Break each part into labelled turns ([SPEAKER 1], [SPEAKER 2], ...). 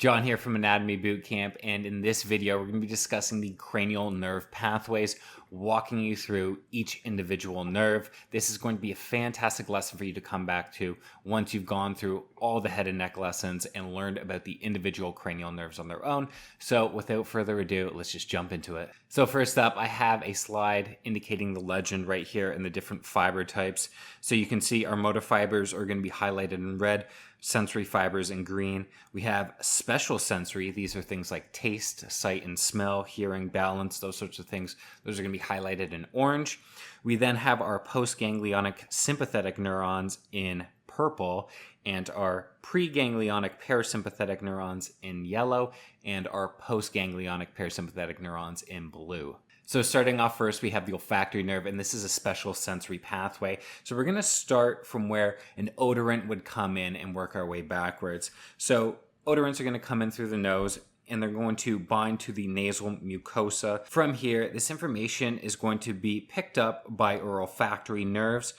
[SPEAKER 1] John here from Anatomy Bootcamp, and in this video we're going to be discussing the cranial nerve pathways, walking you through each individual nerve. This is going to be a fantastic lesson for you to come back to once you've gone through all the head and neck lessons and learned about the individual cranial nerves on their own. So without further ado, let's just jump into it. So first up, I have a slide indicating the legend right here and the different fiber types. So you can see our motor fibers are going to be highlighted in red, sensory fibers in green. We have special sensory. These are things like taste, sight and smell, hearing, balance, those sorts of things. Those are going to be highlighted in orange. We then have our postganglionic sympathetic neurons in purple, and our preganglionic parasympathetic neurons in yellow, and our postganglionic parasympathetic neurons in blue. So starting off first, we have the olfactory nerve, and this is a special sensory pathway. So we're going to start from where an odorant would come in and work our way backwards. So odorants are going to come in through the nose, and they're going to bind to the nasal mucosa. From here, this information is going to be picked up by our olfactory nerves.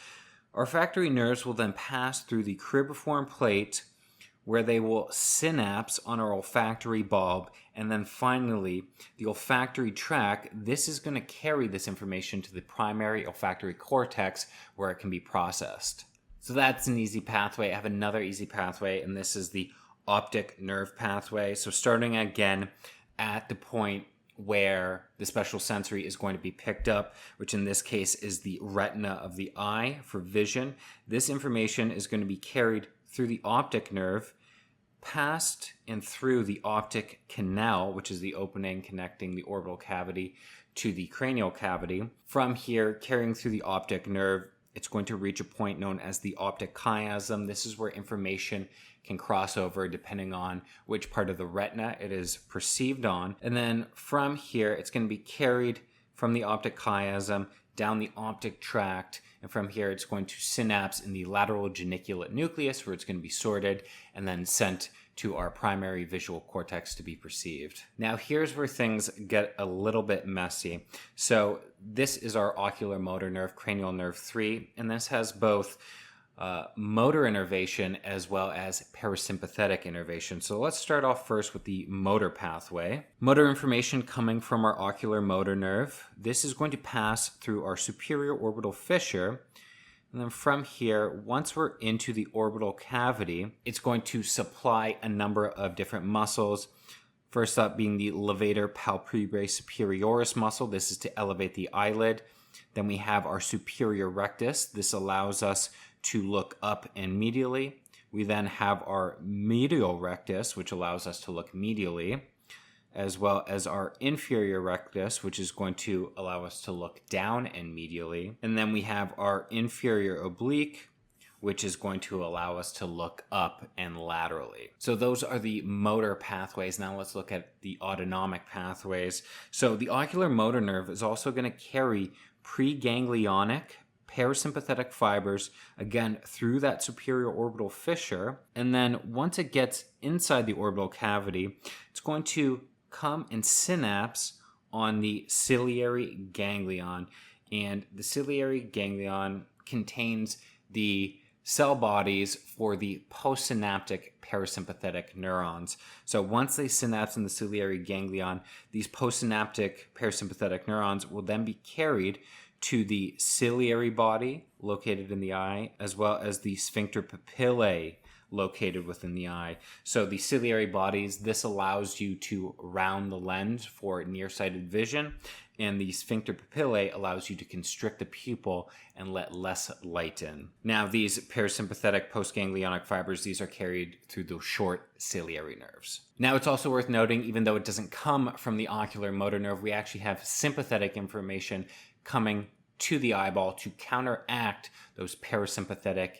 [SPEAKER 1] Our olfactory nerves will then pass through the cribriform plate, where they will synapse on our olfactory bulb, and then finally the olfactory tract. This is going to carry this information to the primary olfactory cortex, where it can be processed. So that's an easy pathway. I have another easy pathway, and this is the optic nerve pathway. So starting again at the point where the special sensory is going to be picked up, which in this case is the retina of the eye for vision. This information is going to be carried through the optic nerve, past and through the optic canal, which is the opening connecting the orbital cavity to the cranial cavity. From here, carrying through the optic nerve, it's going to reach a point known as the optic chiasm. This is where information can cross over depending on which part of the retina it is perceived on. And then from here, it's going to be carried from the optic chiasm down the optic tract, and from here it's going to synapse in the lateral geniculate nucleus, where it's going to be sorted and then sent to our primary visual cortex to be perceived. Now here's where things get a little bit messy. So this is our oculomotor nerve, cranial nerve 3, and this has both motor innervation as well as parasympathetic innervation. So let's start off first with the motor pathway. Motor information coming from our oculomotor nerve. This is going to pass through our superior orbital fissure. And then from here, once we're into the orbital cavity, it's going to supply a number of different muscles. First up being the levator palpebrae superioris muscle. This is to elevate the eyelid. Then we have our superior rectus. This allows us to look up and medially. We then have our medial rectus, which allows us to look medially, as well as our inferior rectus, which is going to allow us to look down and medially. And then we have our inferior oblique, which is going to allow us to look up and laterally. So those are the motor pathways. Now let's look at the autonomic pathways. So the ocular motor nerve is also going to carry preganglionic parasympathetic fibers, again, through that superior orbital fissure. And then once it gets inside the orbital cavity, it's going to come and synapse on the ciliary ganglion. And the ciliary ganglion contains the cell bodies for the postsynaptic parasympathetic neurons. So once they synapse in the ciliary ganglion, these postsynaptic parasympathetic neurons will then be carried to the ciliary body located in the eye, as well as the sphincter pupillae located within the eye. So the ciliary bodies, this allows you to round the lens for nearsighted vision, and the sphincter pupillae allows you to constrict the pupil and let less light in. Now these parasympathetic postganglionic fibers, these are carried through the short ciliary nerves. Now it's also worth noting, even though it doesn't come from the ocular motor nerve, we actually have sympathetic information coming to the eyeball to counteract those parasympathetic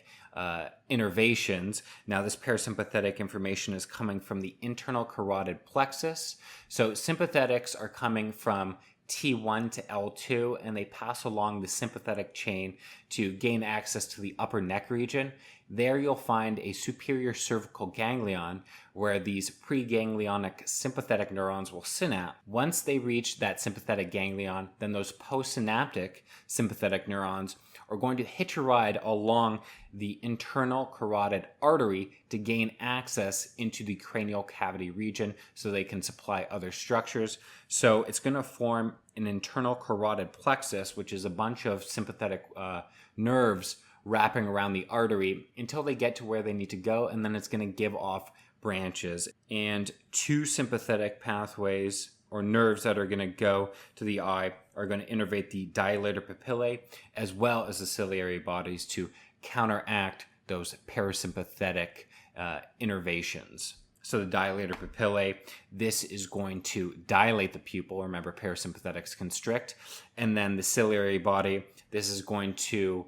[SPEAKER 1] innervations. Now this parasympathetic information is coming from the internal carotid plexus. So sympathetics are coming from T1 to L2, and they pass along the sympathetic chain to gain access to the upper neck region. There you'll find a superior cervical ganglion where these preganglionic sympathetic neurons will synapse. Once they reach that sympathetic ganglion, then those postsynaptic sympathetic neurons are going to hitch a ride along the internal carotid artery to gain access into the cranial cavity region so they can supply other structures. So it's going to form an internal carotid plexus, which is a bunch of sympathetic nerves wrapping around the artery until they get to where they need to go, and then it's going to give off branches. And two sympathetic pathways or nerves that are going to go to the eye are going to innervate the dilator pupillae as well as the ciliary bodies to counteract those parasympathetic innervations. So the dilator pupillae, this is going to dilate the pupil. Remember, parasympathetics constrict. And then the ciliary body, this is going to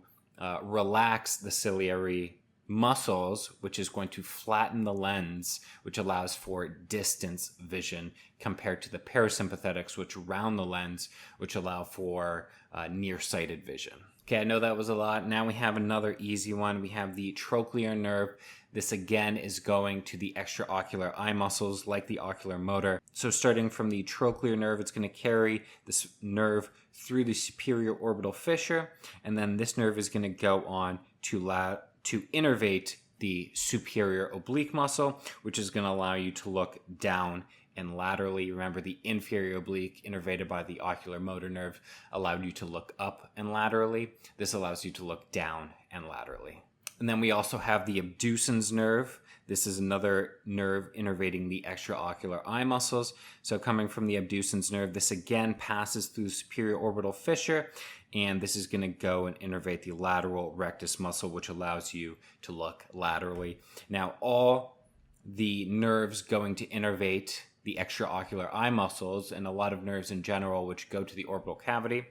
[SPEAKER 1] relax the ciliary muscles, which is going to flatten the lens, which allows for distance vision compared to the parasympathetics, which round the lens, which allow for nearsighted vision. Okay, I know that was a lot. Now we have another easy one. We have the trochlear nerve. This again is going to the extraocular eye muscles like the oculomotor. So starting from the trochlear nerve, it's going to carry this nerve through the superior orbital fissure, and then this nerve is going to go on to innervate the superior oblique muscle, which is going to allow you to look down and laterally. Remember, the inferior oblique, innervated by the oculomotor nerve, allowed you to look up and laterally. This allows you to look down and laterally. And then we also have the abducens nerve. This is another nerve innervating the extraocular eye muscles. So coming from the abducens nerve, this again passes through the superior orbital fissure, and this is going to go and innervate the lateral rectus muscle, which allows you to look laterally. Now, all the nerves going to innervate the extraocular eye muscles, and a lot of nerves in general which go to the orbital cavity,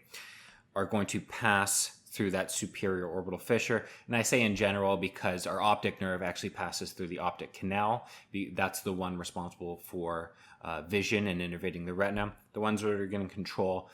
[SPEAKER 1] are going to pass through that superior orbital fissure. And I say in general because our optic nerve actually passes through the optic canal. That's the one responsible for vision and innervating the retina. The ones that are going to control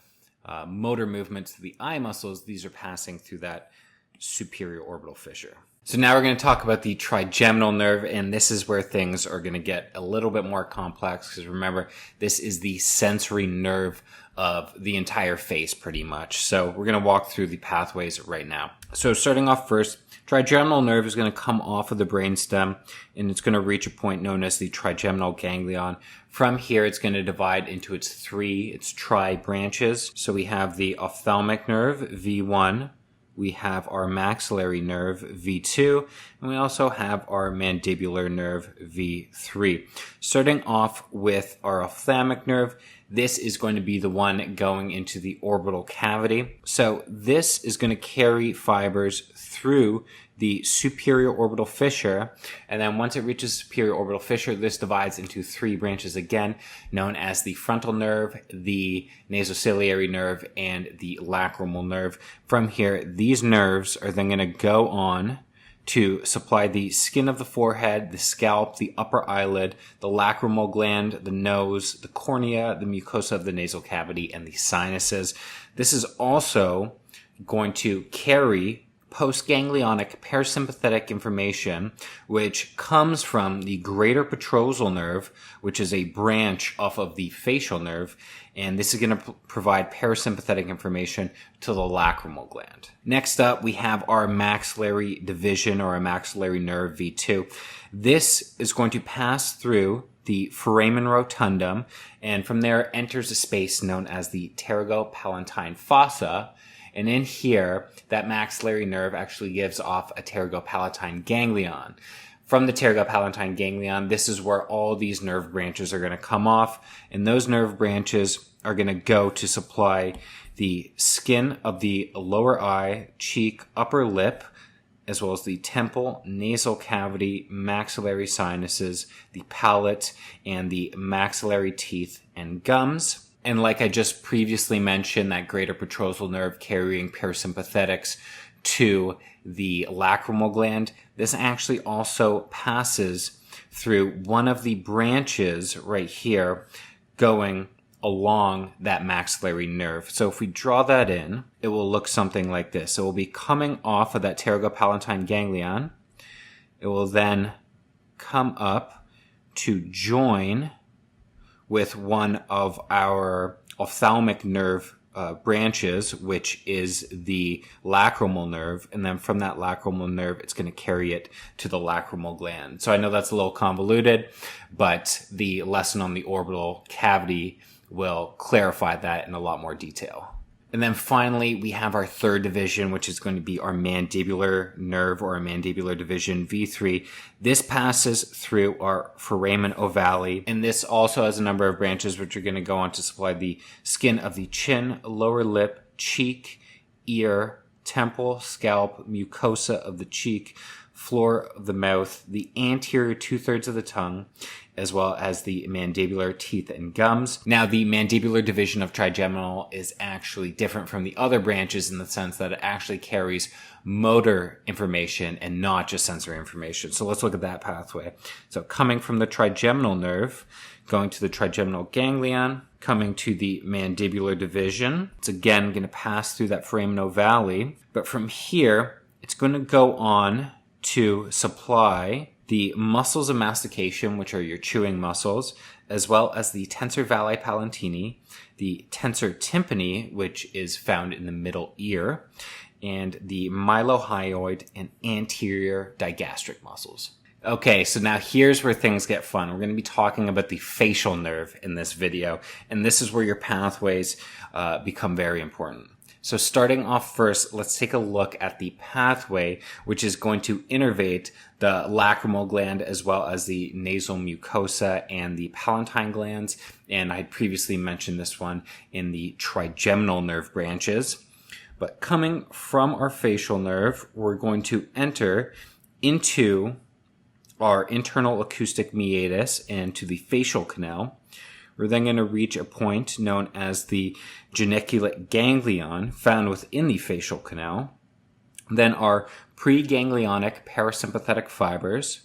[SPEAKER 1] motor movements to the eye muscles, these are passing through that superior orbital fissure. So now we're going to talk about the trigeminal nerve, and this is where things are going to get a little bit more complex because remember, this is the sensory nerve of the entire face pretty much. So we're going to walk through the pathways right now. So starting off first, trigeminal nerve is going to come off of the brainstem, and it's going to reach a point known as the trigeminal ganglion. From here, it's going to divide into its tri branches. So we have the ophthalmic nerve, V1. We have our maxillary nerve, V2, and we also have our mandibular nerve, V3. Starting off with our ophthalmic nerve, this is going to be the one going into the orbital cavity. So this is going to carry fibers through the superior orbital fissure, and then once it reaches superior orbital fissure, this divides into three branches again, known as the frontal nerve, the nasociliary nerve, and the lacrimal nerve. From here, these nerves are then going to go on to supply the skin of the forehead, the scalp, the upper eyelid, the lacrimal gland, the nose, the cornea, the mucosa of the nasal cavity, and the sinuses. This is also going to carry postganglionic parasympathetic information, which comes from the greater petrosal nerve, which is a branch off of the facial nerve, and this is going to provide parasympathetic information to the lacrimal gland. Next up, we have our maxillary division, or a maxillary nerve, V2. This is going to pass through the foramen rotundum, and from there enters a space known as the pterygopalatine fossa. And in here, that maxillary nerve actually gives off a pterygopalatine ganglion. From the pterygopalatine ganglion, this is where all these nerve branches are going to come off. And those nerve branches are going to go to supply the skin of the lower eye, cheek, upper lip, as well as the temple, nasal cavity, maxillary sinuses, the palate, and the maxillary teeth and gums. And like I just previously mentioned, that greater petrosal nerve carrying parasympathetics to the lacrimal gland, this actually also passes through one of the branches right here going along that maxillary nerve. So if we draw that in, it will look something like this. It will be coming off of that pterygopalatine ganglion. It will then come up to join with one of our ophthalmic nerve branches, which is the lacrimal nerve, and then from that lacrimal nerve, it's going to carry it to the lacrimal gland. So I know that's a little convoluted, but the lesson on the orbital cavity will clarify that in a lot more detail. And then finally, we have our third division, which is going to be our mandibular nerve, or our mandibular division, V3. This passes through our foramen ovale, and this also has a number of branches which are going to go on to supply the skin of the chin, lower lip, cheek, ear, temple, scalp, mucosa of the cheek, floor of the mouth, the anterior 2/3 of the tongue, as well as the mandibular teeth and gums. Now, the mandibular division of trigeminal is actually different from the other branches in the sense that it actually carries motor information and not just sensory information. So let's look at that pathway. So coming from the trigeminal nerve, going to the trigeminal ganglion, coming to the mandibular division. It's again going to pass through that foramen ovale, but from here, it's going to go on to supply the muscles of mastication, which are your chewing muscles, as well as the tensor vali palantini, the tensor tympani, which is found in the middle ear, and the mylohyoid and anterior digastric muscles. Okay, so now here's where things get fun. We're going to be talking about the facial nerve in this video, and this is where your pathways become very important. So starting off first, let's take a look at the pathway, which is going to innervate the lacrimal gland as well as the nasal mucosa and the palatine glands. And I previously mentioned this one in the trigeminal nerve branches. But coming from our facial nerve, we're going to enter into our internal acoustic meatus and to the facial canal. We're then going to reach a point known as the geniculate ganglion found within the facial canal. Then our preganglionic parasympathetic fibers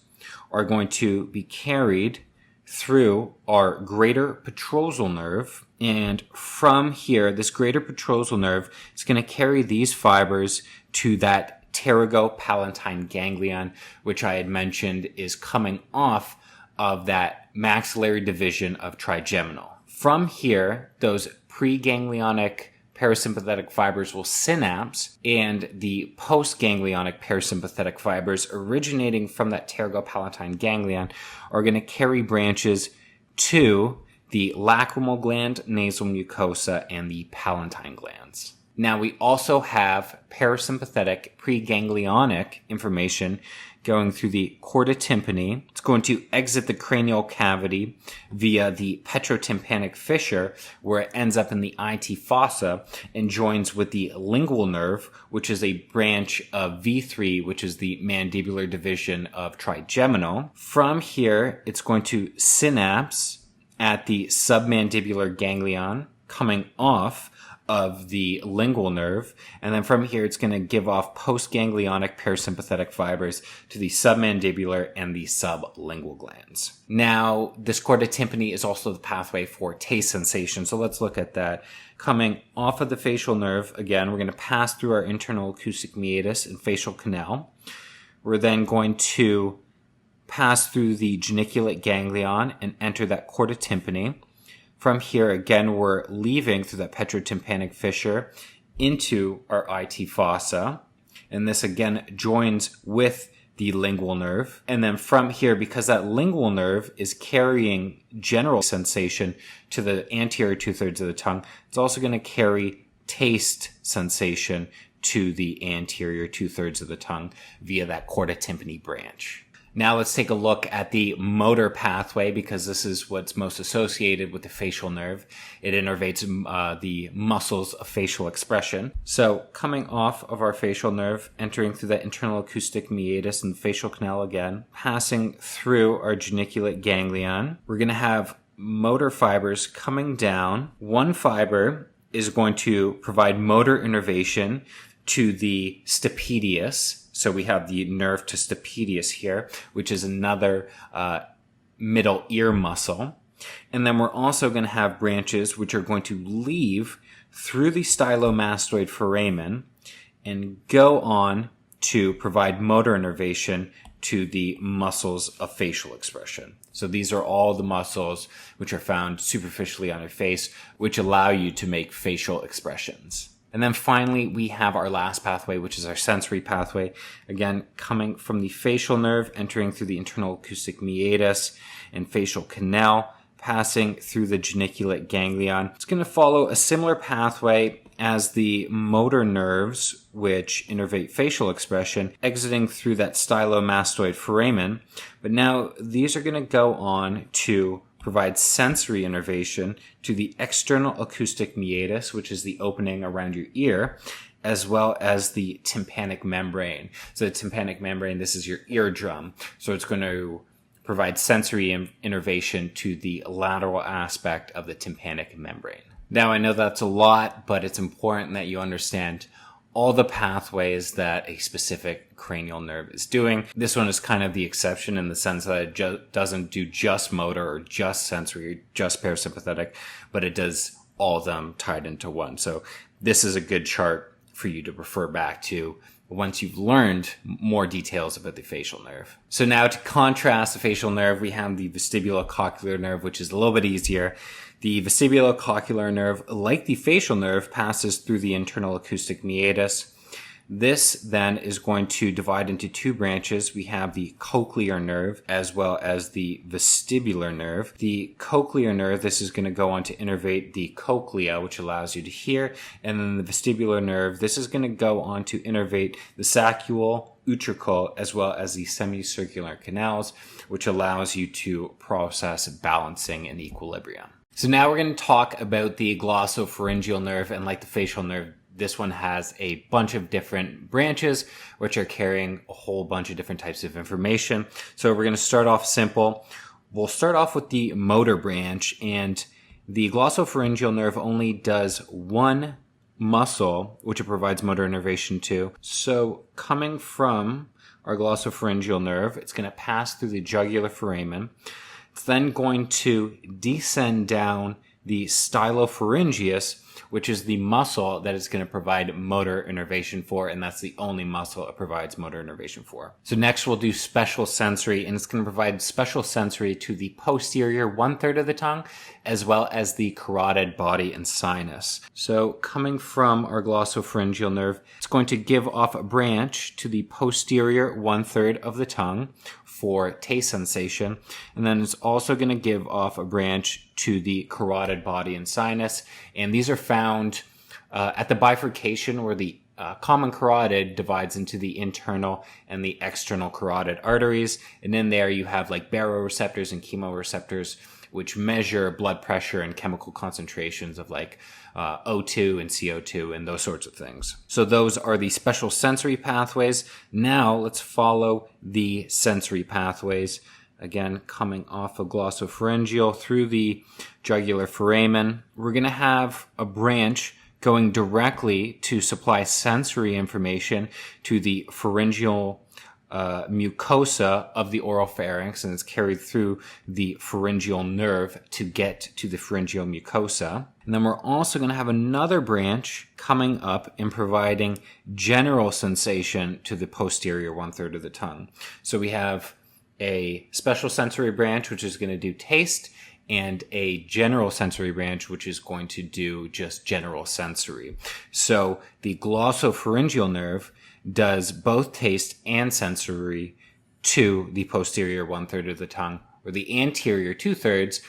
[SPEAKER 1] are going to be carried through our greater petrosal nerve. And from here, this greater petrosal nerve is going to carry these fibers to that pterygopalatine ganglion, which I had mentioned is coming off of that maxillary division of trigeminal. From here, those preganglionic parasympathetic fibers will synapse, and the postganglionic parasympathetic fibers originating from that pterygopalatine ganglion are going to carry branches to the lacrimal gland, nasal mucosa, and the palatine glands. Now, we also have parasympathetic preganglionic information going through the chorda tympani. It's going to exit the cranial cavity via the petrotympanic fissure, where it ends up in the IT fossa and joins with the lingual nerve, which is a branch of V3, which is the mandibular division of trigeminal. From here, it's going to synapse at the submandibular ganglion, coming off of the lingual nerve, and then from here it's going to give off postganglionic parasympathetic fibers to the submandibular and the sublingual glands. Now, this chorda tympani is also the pathway for taste sensation, so let's look at that. Coming off of the facial nerve, again, we're going to pass through our internal acoustic meatus and facial canal. We're then going to pass through the geniculate ganglion and enter that chorda tympani. From here, again, we're leaving through that petrotympanic fissure into our IT fossa. And this, again, joins with the lingual nerve. And then from here, because that lingual nerve is carrying general sensation to the anterior 2/3 of the tongue, it's also going to carry taste sensation to the anterior 2/3 of the tongue via that chorda tympani branch. Now let's take a look at the motor pathway, because this is what's most associated with the facial nerve. It innervates the muscles of facial expression. So coming off of our facial nerve, entering through that internal acoustic meatus and facial canal again, passing through our geniculate ganglion, we're going to have motor fibers coming down. One fiber is going to provide motor innervation to the stapedius. So we have the nerve to stapedius here, which is another middle ear muscle. And then we're also going to have branches which are going to leave through the stylomastoid foramen and go on to provide motor innervation to the muscles of facial expression. So these are all the muscles which are found superficially on your face, which allow you to make facial expressions. And then finally, we have our last pathway, which is our sensory pathway. Again, coming from the facial nerve, entering through the internal acoustic meatus and facial canal, passing through the geniculate ganglion. It's going to follow a similar pathway as the motor nerves, which innervate facial expression, exiting through that stylomastoid foramen. But now these are going to go on to provide sensory innervation to the external acoustic meatus, which is the opening around your ear, as well as the tympanic membrane. So the tympanic membrane, this is your eardrum. So it's going to provide sensory innervation to the lateral aspect of the tympanic membrane. Now, I know that's a lot, but it's important that you understand all the pathways that a specific cranial nerve is doing. This one is kind of the exception in the sense that it doesn't do just motor or just sensory or just parasympathetic, but it does all of them tied into one. So this is a good chart for you to refer back to once you've learned more details about the facial nerve. So now to contrast the facial nerve, we have the vestibulocochlear nerve, which is a little bit easier. The vestibulocochlear nerve, like the facial nerve, passes through the internal acoustic meatus. This then is going to divide into two branches. We have the cochlear nerve as well as the vestibular nerve. The cochlear nerve, this is going to go on to innervate the cochlea, which allows you to hear. And then the vestibular nerve, this is going to go on to innervate the saccule, utricle, as well as the semicircular canals, which allows you to process balancing and equilibrium. So now we're going to talk about the glossopharyngeal nerve, and like the facial nerve, this one has a bunch of different branches which are carrying a whole bunch of different types of information. So we're going to start off simple. We'll start off with the motor branch, and the glossopharyngeal nerve only does one muscle which it provides motor innervation to. So coming from our glossopharyngeal nerve, it's going to pass through the jugular foramen. It's then going to descend down the stylopharyngeus, which is the muscle that it's going to provide motor innervation for, and that's the only muscle it provides motor innervation for. So next we'll do special sensory, and it's going to provide special sensory to the posterior 1/3 of the tongue, as well as the carotid body and sinus. So coming from our glossopharyngeal nerve, it's going to give off a branch to the posterior 1/3 of the tongue for taste sensation, and then it's also going to give off a branch to the carotid body and sinus, and these are found at the bifurcation where the common carotid divides into the internal and the external carotid arteries, and in there you have like baroreceptors and chemoreceptors, which measure blood pressure and chemical concentrations of like O2 and CO2 and those sorts of things. So those are the special sensory pathways. Now let's follow the sensory pathways. Again, coming off of glossopharyngeal through the jugular foramen, we're going to have a branch going directly to supply sensory information to the pharyngeal mucosa of the oral pharynx, and it's carried through the pharyngeal nerve to get to the pharyngeal mucosa. And then we're also going to have another branch coming up and providing general sensation to the posterior 1/3 of the tongue. So we have a special sensory branch, which is going to do taste, and a general sensory branch, which is going to do just general sensory. So the glossopharyngeal nerve does both taste and sensory to the posterior 1/3 of the tongue, or the anterior 2/3.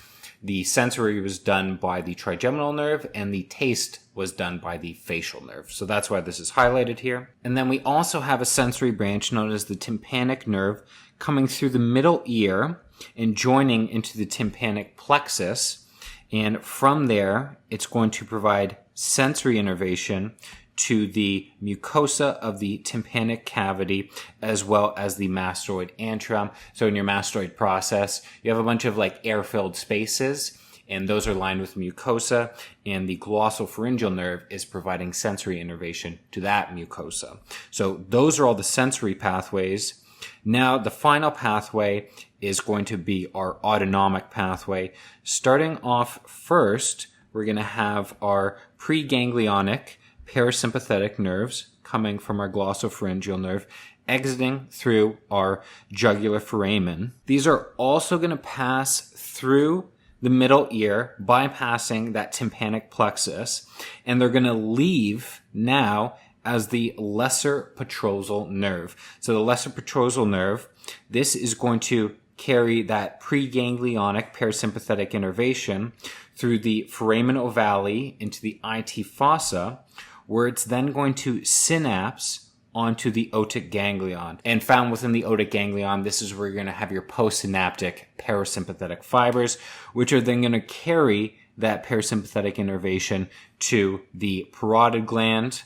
[SPEAKER 1] The sensory was done by the trigeminal nerve, and the taste was done by the facial nerve. So that's why this is highlighted here. And then we also have a sensory branch known as the tympanic nerve coming through the middle ear and joining into the tympanic plexus. And from there, it's going to provide sensory innervation to the mucosa of the tympanic cavity, as well as the mastoid antrum. So in your mastoid process, you have a bunch of like air-filled spaces, and those are lined with mucosa, and the glossopharyngeal nerve is providing sensory innervation to that mucosa. So those are all the sensory pathways. Now, the final pathway is going to be our autonomic pathway. Starting off first, we're going to have our preganglionic parasympathetic nerves coming from our glossopharyngeal nerve, exiting through our jugular foramen. These are also going to pass through the middle ear, bypassing that tympanic plexus, and they're going to leave now as the lesser petrosal nerve. So the lesser petrosal nerve, this is going to carry that preganglionic parasympathetic innervation through the foramen ovale into the IT fossa, where it's then going to synapse onto the otic ganglion. And found within the otic ganglion, this is where you're going to have your postsynaptic parasympathetic fibers, which are then going to carry that parasympathetic innervation to the parotid gland.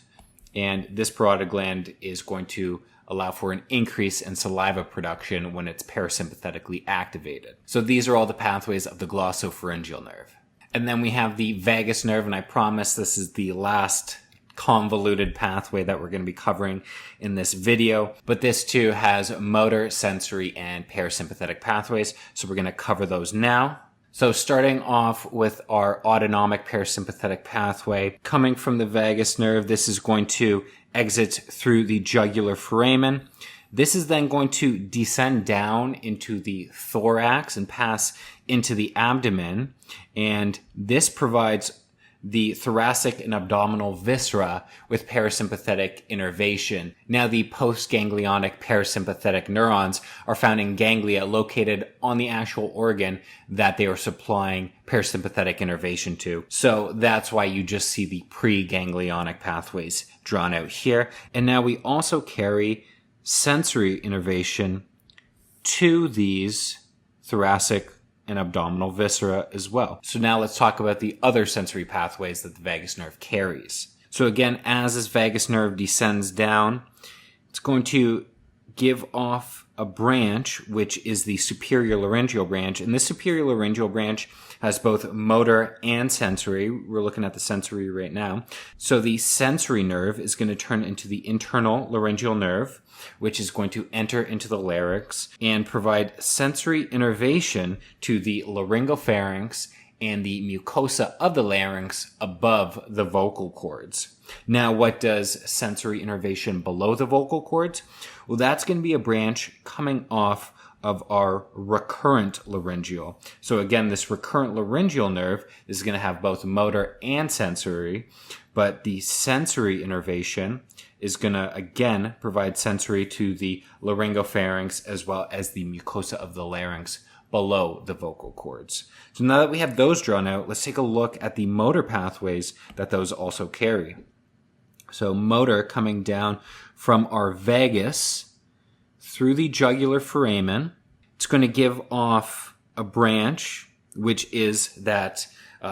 [SPEAKER 1] And this parotid gland is going to allow for an increase in saliva production when it's parasympathetically activated. So these are all the pathways of the glossopharyngeal nerve. And then we have the vagus nerve, and I promise this is the last convoluted pathway that we're going to be covering in this video, but this too has motor, sensory, and parasympathetic pathways, so we're going to cover those now. So starting off with our autonomic parasympathetic pathway, coming from the vagus nerve, this is going to exit through the jugular foramen. This is then going to descend down into the thorax and pass into the abdomen, and this provides the thoracic and abdominal viscera with parasympathetic innervation. Now, the postganglionic parasympathetic neurons are found in ganglia located on the actual organ that they are supplying parasympathetic innervation to. So that's why you just see the preganglionic pathways drawn out here. And now we also carry sensory innervation to these thoracic and abdominal viscera as well. So now let's talk about the other sensory pathways that the vagus nerve carries. So again, as this vagus nerve descends down, it's going to give off a branch, which is the superior laryngeal branch. And this superior laryngeal branch has both motor and sensory. We're looking at the sensory right now. So the sensory nerve is going to turn into the internal laryngeal nerve, which is going to enter into the larynx and provide sensory innervation to the laryngopharynx and the mucosa of the larynx above the vocal cords. Now, what does sensory innervation below the vocal cords? Well, that's going to be a branch coming off of our recurrent laryngeal. So again, this recurrent laryngeal nerve is going to have both motor and sensory, but the sensory innervation is going to, again, provide sensory to the laryngopharynx as well as the mucosa of the larynx below the vocal cords. So now that we have those drawn out, let's take a look at the motor pathways that those also carry. So motor coming down from our vagus through the jugular foramen. It's going to give off a branch, which is that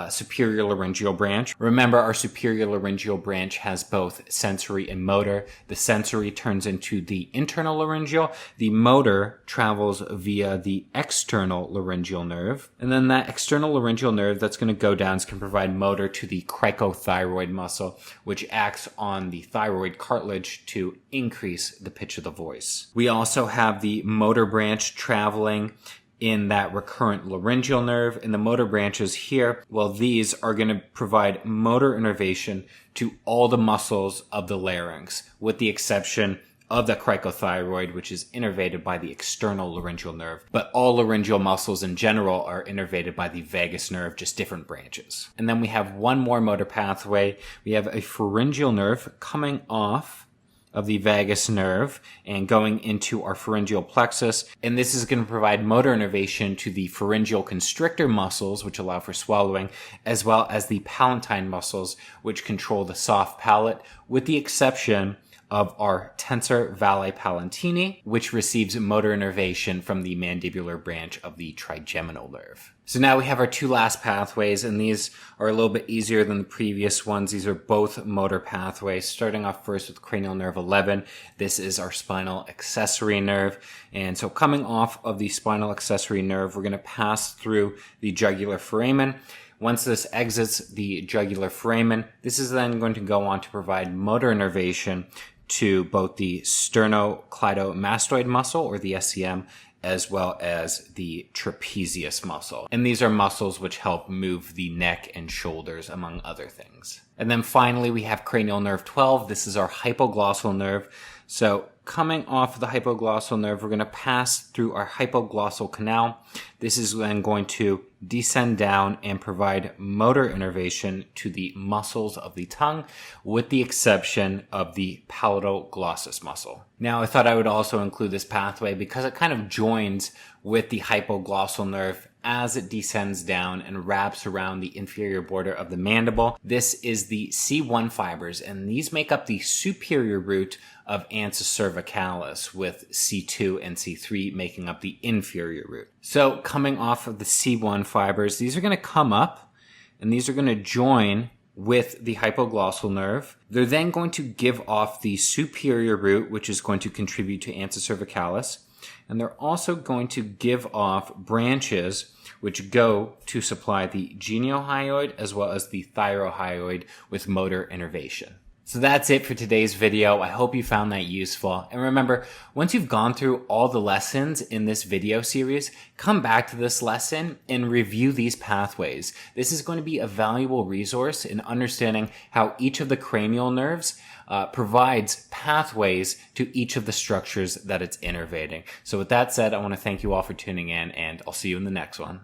[SPEAKER 1] superior laryngeal branch. Remember, our superior laryngeal branch has both sensory and motor. The sensory turns into the internal laryngeal. The motor travels via the external laryngeal nerve. And then that external laryngeal nerve that's going to go down is going to provide motor to the cricothyroid muscle, which acts on the thyroid cartilage to increase the pitch of the voice. We also have the motor branch traveling in that recurrent laryngeal nerve. And the motor branches here, well, these are going to provide motor innervation to all the muscles of the larynx, with the exception of the cricothyroid, which is innervated by the external laryngeal nerve. But all laryngeal muscles in general are innervated by the vagus nerve, just different branches. And then we have one more motor pathway. We have a pharyngeal nerve coming off of the vagus nerve and going into our pharyngeal plexus. And this is going to provide motor innervation to the pharyngeal constrictor muscles, which allow for swallowing, as well as the palatine muscles, which control the soft palate, with the exception of our tensor vale palantini, which receives motor innervation from the mandibular branch of the trigeminal nerve. So now we have our two last pathways, and these are a little bit easier than the previous ones. These are both motor pathways. Starting off first with cranial nerve 11, this is our spinal accessory nerve. And so coming off of the spinal accessory nerve, we're going to pass through the jugular foramen. Once this exits the jugular foramen, this is then going to go on to provide motor innervation to both the sternocleidomastoid muscle, or the SCM, as well as the trapezius muscle. And these are muscles which help move the neck and shoulders, among other things. And then finally, we have cranial nerve 12. This is our hypoglossal nerve. So coming off of the hypoglossal nerve, we're going to pass through our hypoglossal canal. This is then going to descend down and provide motor innervation to the muscles of the tongue, with the exception of the palatal glossus muscle. Now, I thought I would also include this pathway because it kind of joins with the hypoglossal nerve as it descends down and wraps around the inferior border of the mandible. This is the C1 fibers, and these make up the superior root of ansa cervicalis, with C2 and C3 making up the inferior root. So coming off of the C1 fibers, these are going to come up and these are going to join with the hypoglossal nerve. They're then going to give off the superior root, which is going to contribute to ansa cervicalis. And they're also going to give off branches which go to supply the geniohyoid as well as the thyrohyoid with motor innervation. So that's it for today's video. I hope you found that useful. And remember, once you've gone through all the lessons in this video series, come back to this lesson and review these pathways. This is going to be a valuable resource in understanding how each of the cranial nerves provides pathways to each of the structures that it's innervating. So with that said, I want to thank you all for tuning in, and I'll see you in the next one.